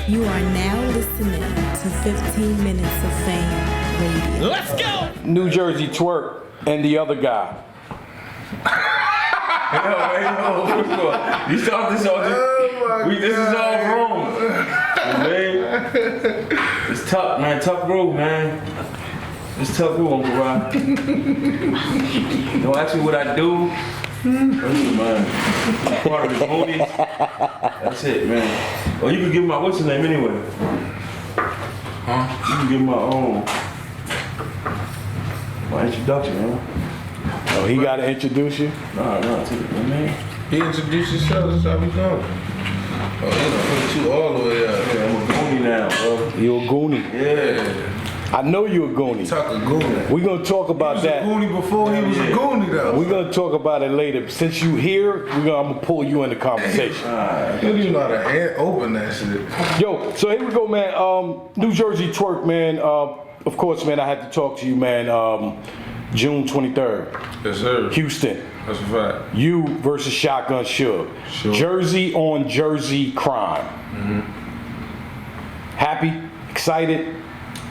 You are now listening to 15 Minutes of Fame Radio. Let's go! New Jersey Twork and the other guy. Hey, what's going? You start this all this is all wrong. Man. It's tough, man. Tough road, man. It's tough road, Uncle Rob. Don't ask me what I do. Listen, man. Part of the booty. That's it, man. Oh, you can give my what's his name anyway? Huh? You can give my introduction, man. Oh, he got to introduce you? Nah, take it, man. He introduced himself, that's how we going. Oh, he done put you all the way out. Yeah, I'm a goonie now, bro. You a goonie? Yeah. I know you a goonie. Talk a goonie. We're going to talk about that. He was a goonie before he was a goonie, though. We're going to talk about it later. Since you here, I'm going to pull you in the conversation. You don't even know how to open that shit. Yo, so here we go, man. New Jersey Twork, man. Of course, man, I had to talk to you, man. June 23rd. Yes, sir. Houston. That's a fact. You versus Shotgun Suge. Sure. Jersey on Jersey crime. Mm-hmm. Happy? Excited?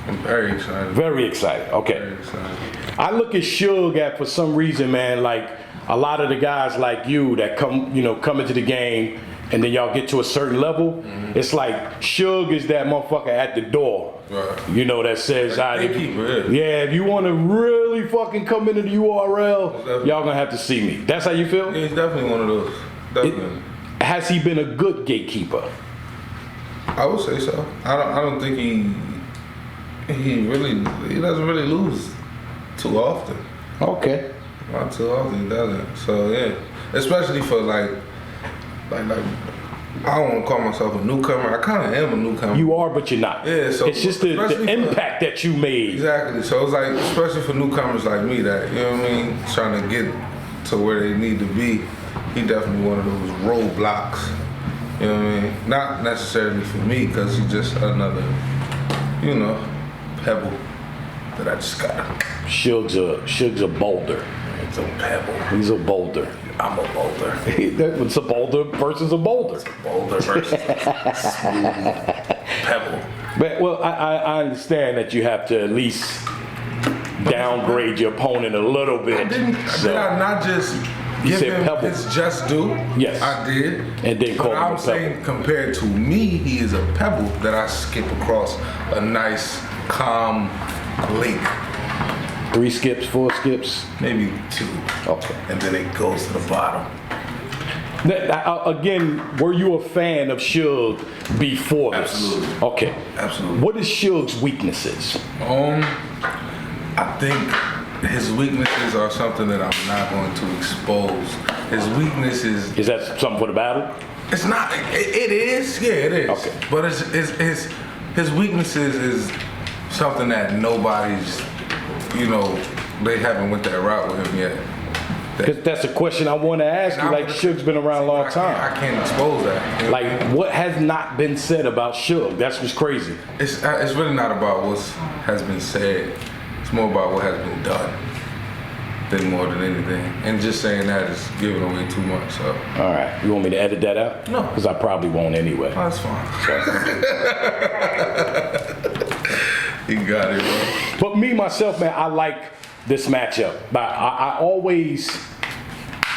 I'm very excited. Very excited. Okay. Very excited. I look at Suge at, for some reason, man, like a lot of the guys like you that come into the game and then y'all get to a certain level. Mm-hmm. It's like Suge is that motherfucker at the door. Right. You know, that says, gatekeeper, yeah, if you want to really fucking come into the URL, y'all gonna have to see me. That's how you feel? Yeah, he's definitely one of those. Definitely. Has he been a good gatekeeper? I would say so. I don't think he doesn't really lose too often. Okay. Not too often he doesn't. So yeah, especially for like I don't want to call myself a newcomer. I kind of am a newcomer. You are, but you're not. Yeah, so it's just the impact that you made. Exactly. So it's like, especially for newcomers like me, that, you know what I mean, trying to get to where they need to be. He definitely one of those roadblocks. You know what I mean? Not necessarily for me, because he's just another, pebble that I just got. Suge's a boulder. It's a pebble. He's a boulder. I'm a boulder. It's a boulder versus a boulder. It's a boulder versus a smooth pebble. But, well, I understand that you have to at least downgrade your opponent a little bit. Did I not just give him pebble. his just due? Yes. I did. And then call him I'm a saying compared to me, he is a pebble that I skip across a nice, calm lake. 3 skips, 4 skips? Maybe 2. Okay. And then it goes to the bottom. Again, were you a fan of Suge before this? Absolutely. Okay. Absolutely. What is Suge's weaknesses? I think his weaknesses are something that I'm not going to expose. His weaknesses... Is that something for the battle? It's not. It is. Yeah, it is. Okay. But his weaknesses is something that nobody's... they haven't went that route with him yet. Because that's a question I want to ask you. Like, Suge's been around a long time. I can't expose that. Like, what has not been said about Suge? That's what's crazy. It's really not about what has been said. It's more about what has been done than more than anything. And just saying that is giving away too much. So. All right. You want me to edit that out? No. Because I probably won't anyway. Oh, that's fine. You got it, bro. But me, myself, man, I like this matchup. But I always,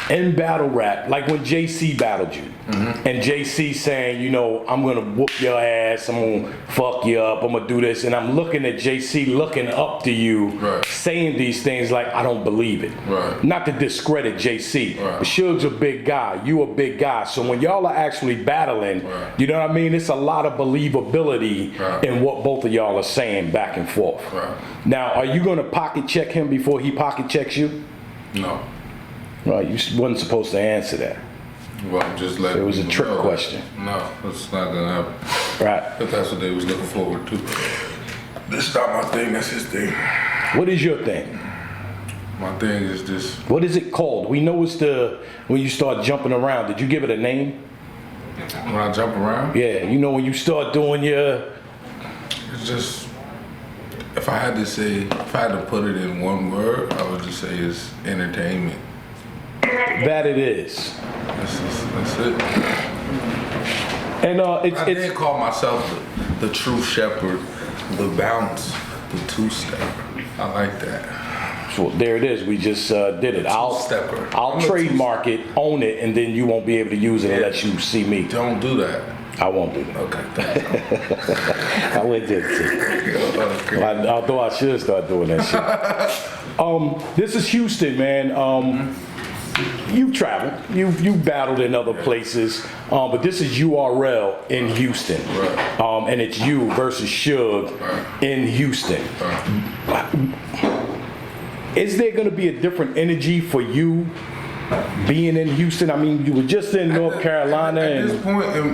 in battle rap, like when JC battled you, and JC saying, I'm going to whoop your ass, I'm going to fuck you up, I'm going to do this. And I'm looking at JC looking up to you, right, saying these things like, I don't believe it. Right. Not to discredit JC, right, but Suge's a big guy, you a big guy. So when y'all are actually battling, right, you know what I mean? It's a lot of believability, right, in what both of y'all are saying back and forth. Right. Now, are you going to pocket check him before he pocket checks you? No. Well, you wasn't supposed to answer that. Well, I'm just letting It was a people trick know. question. No, it's not gonna happen. Right. If that's what they was looking forward to. This is not my thing, that's his thing. What is your thing? My thing is this. What is it called? We know it's when you start jumping around. Did you give it a name? When I jump around? Yeah, when you start doing your... It's just, if I had to put it in one word, I would just say it's entertainment. That it is. That's it. And I did it's call myself the true shepherd, the bounce, the two-stepper. I like that. so there it is. We just did it. Two-stepper. I'll I'm a trademark it, own it, and then you won't be able to use it unless you see me. Don't do that. I won't do that. Okay, thanks. I would do it. Okay. Although I should start doing that shit. This is Houston, man. You've traveled, you've battled in other places, but this is URL in Houston, Right. and it's you versus Suge in Houston. Is there going to be a different energy for you being in Houston? I mean, you were just in North Carolina, At and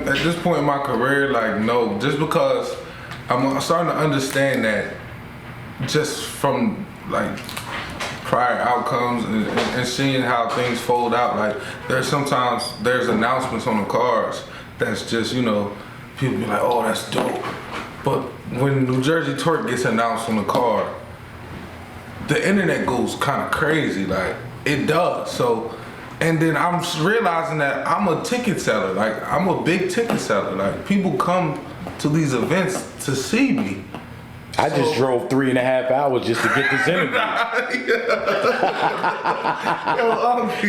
this point in my career, like no, just because I'm starting to understand that just from like prior outcomes and seeing how things fold out. Like there's announcements on the cars that's just, you know, people be like, oh, that's dope. But when New Jersey Twork gets announced on the car, the internet goes kind of crazy. Like it does. So, and then I'm realizing that I'm a ticket seller. Like I'm a big ticket seller. Like people come to these events to see me. I just drove 3.5 hours just to get this interview.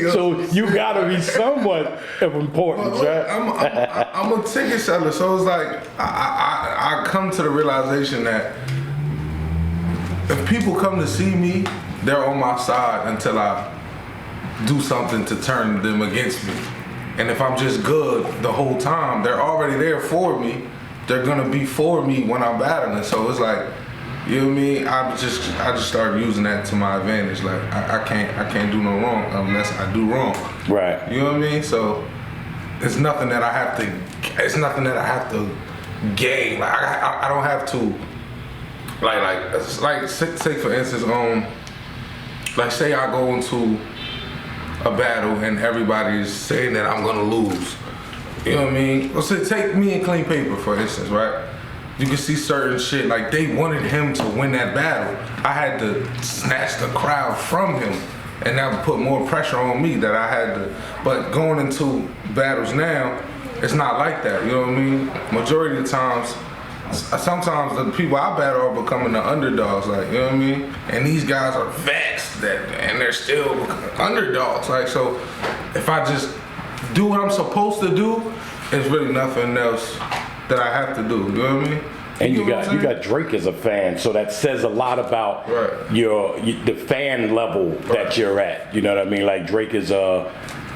So you gotta be somewhat of importance, right? I'm a ticket seller, so it's like I come to the realization that if people come to see me, they're on my side until I do something to turn them against me. And if I'm just good the whole time, they're already there for me. They're gonna be for me when I'm battling. So it's like, you know what I mean? I just started using that to my advantage. Like I can't do no wrong unless I do wrong. Right. You know what I mean? So it's nothing that I have to gain. Like I don't have to like say for instance, like say I go into a battle and everybody's saying that I'm gonna lose. You know what I mean? Let's say take me and Clean Paper for instance, right? You can see certain shit, like they wanted him to win that battle. I had to snatch the crowd from him, and that would put more pressure on me that I had to. But going into battles now, it's not like that, you know what I mean? Majority of the times, sometimes the people I battle are becoming the underdogs, like, you know what I mean? And these guys are vexed and they're still underdogs. Like, so if I just do what I'm supposed to do, it's really nothing else that I have to do, you know what I mean? And you got Drake as a fan, so that says a lot about the fan level that you're at. You know what I mean? Like Drake is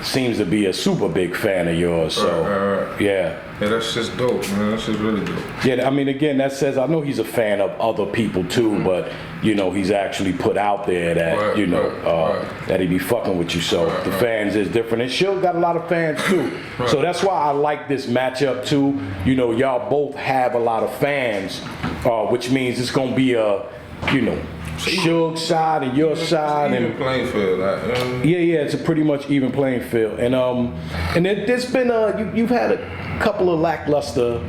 seems to be a super big fan of yours. So yeah. Yeah, that's just dope, man. That's just really dope. Yeah, I mean, again, that says, I know he's a fan of other people too, but, you know, he's actually put out there that, that he be fucking with you. So the fans is different. And Suge got a lot of fans too. So that's why I like this matchup too. You know, y'all both have a lot of fans, which means it's going to be a, you know, Suge's side and your side, even playing field. Yeah, it's a pretty much even playing field, and there's been you've had a couple of lackluster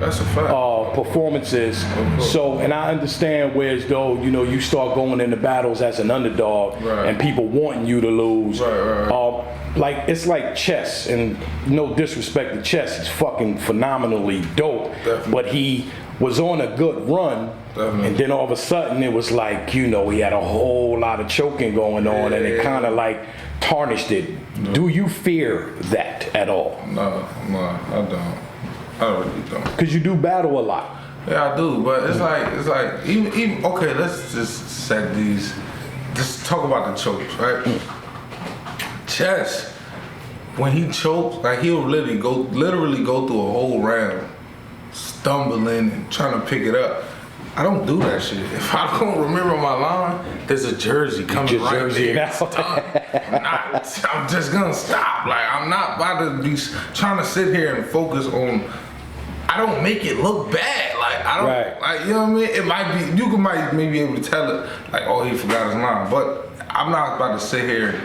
performances. So, and I understand where as though you start going into battles as an underdog, and people wanting you to lose. Like it's like chess, and no disrespect to chess, he's fucking phenomenally dope, but he was on a good run. And then all of a sudden it was like, he had a whole lot of choking going on, and it kind of like tarnished it. Do you fear that at all? No, I don't. I really don't. Because you do battle a lot. Yeah, I do, but it's like even okay, let's just just talk about the chokes, right? Chess, when he chokes, like he'll literally go through a whole round stumbling and trying to pick it up. I don't do that shit. If I don't remember my line, there's a Jerzey coming right there. I'm just gonna stop. Like, I'm not about to be trying to sit here and focus on. I don't make it look bad. Like, I don't, like, you know what I mean? It might be, you might maybe be able to tell it, like, oh, he forgot his line. But I'm not about to sit here.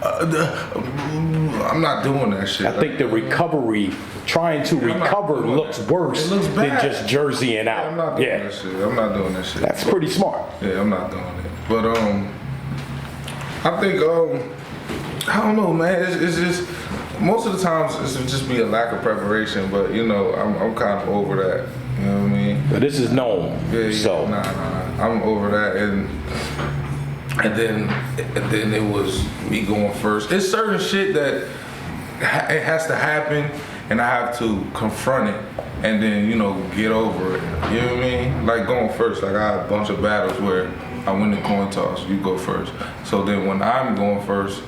I'm not doing that shit. I think the recovery, trying to recover, looks worse than just Jerzeying out. I'm not doing that shit. I'm not doing that shit. That's pretty smart. Yeah, I'm not doing it. But I think I don't know, man. It's just most of the times it's just be a lack of preparation, but you know, I'm kind of over that. You know what I mean? But this is Nome. Yeah, So nah, I'm over that, and then it was me going first. It's certain shit that it has to happen, and I have to confront it, and then you know get over it. You know what I mean? Like going first. Like I had a bunch of battles where I win the coin toss, you go first. So then when I'm going first,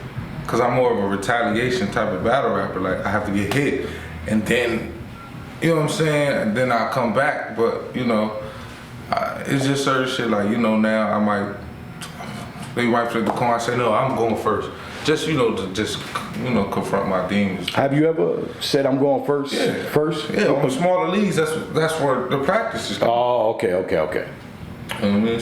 cause I'm more of a retaliation type of battle rapper. Like I have to get hit, and then. You know what I'm saying? And then I'll come back, but you know, it's just certain shit like, you know, now they might flip the coin, I say, no, I'm going first. Just, you know, to just, you know, confront my demons. have you ever said I'm going first? Yeah. First? Yeah, on smaller leagues, that's where the practice is coming. Oh, okay. You know what I mean?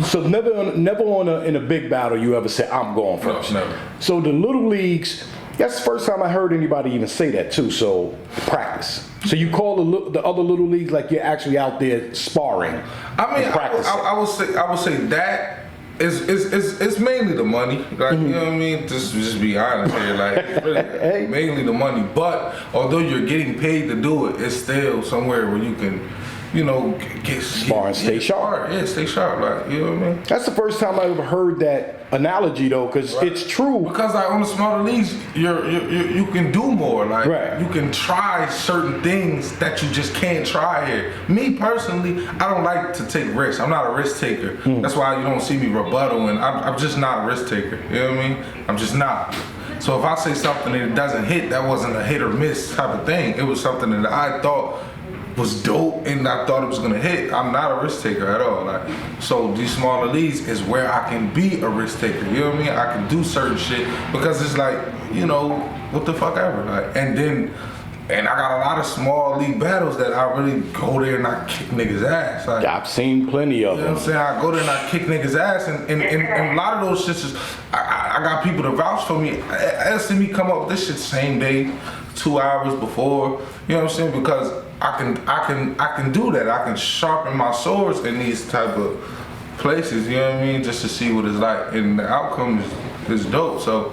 So never in a big battle you ever said I'm going first. No, never. So the little leagues, that's the first time I heard anybody even say that too. So practice. So you call the other little leagues like you're actually out there sparring. I mean, and practicing. I would say that it's mainly the money. Like you know what I mean? Just be honest here. Like it's really Hey. mainly the money. But although you're getting paid to do it, it's still somewhere where you can, you know, get Stay sharp. Yeah, stay sharp. Like you know what I mean? That's the first time I ever heard that analogy though, because it's true. Because like on the smaller leagues, you can do more. Like Right. you can try certain things that you just can't try here. Me personally, I don't like to take risks. I'm not a risk taker. That's why you don't see me rebuttal, and I'm just not a risk taker. You know what I mean? I'm just not. So if I say something and it doesn't hit, that wasn't a hit or miss type of thing. It was something that I thought was dope and I thought it was gonna hit. I'm not a risk taker at all. Like, so these smaller leagues is where I can be a risk taker. You know what I mean? I can do certain shit because it's like, you know, what the fuck ever. Like, and I got a lot of small league battles that I really go there and I kick niggas' ass. Like, I've seen plenty of you know what them. I'm saying? I go there and I kick niggas' ass, and a lot of those shits is, I got people to vouch for me. I see me come up with this shit same day, 2 hours before. You know what I'm saying? Because I can do that. I can sharpen my swords in these type of places. You know what I mean? Just to see what it's like, and the outcome is dope. So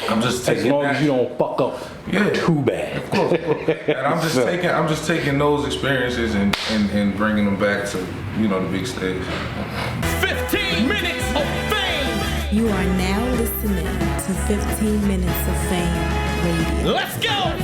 I'm just taking As long that. as you don't fuck up too bad. Of course. And I'm just taking those experiences and bringing them back to, you know, the big stage. 15 minutes of fame. You are now listening to 15 Minutes of Fame Radio. Let's go.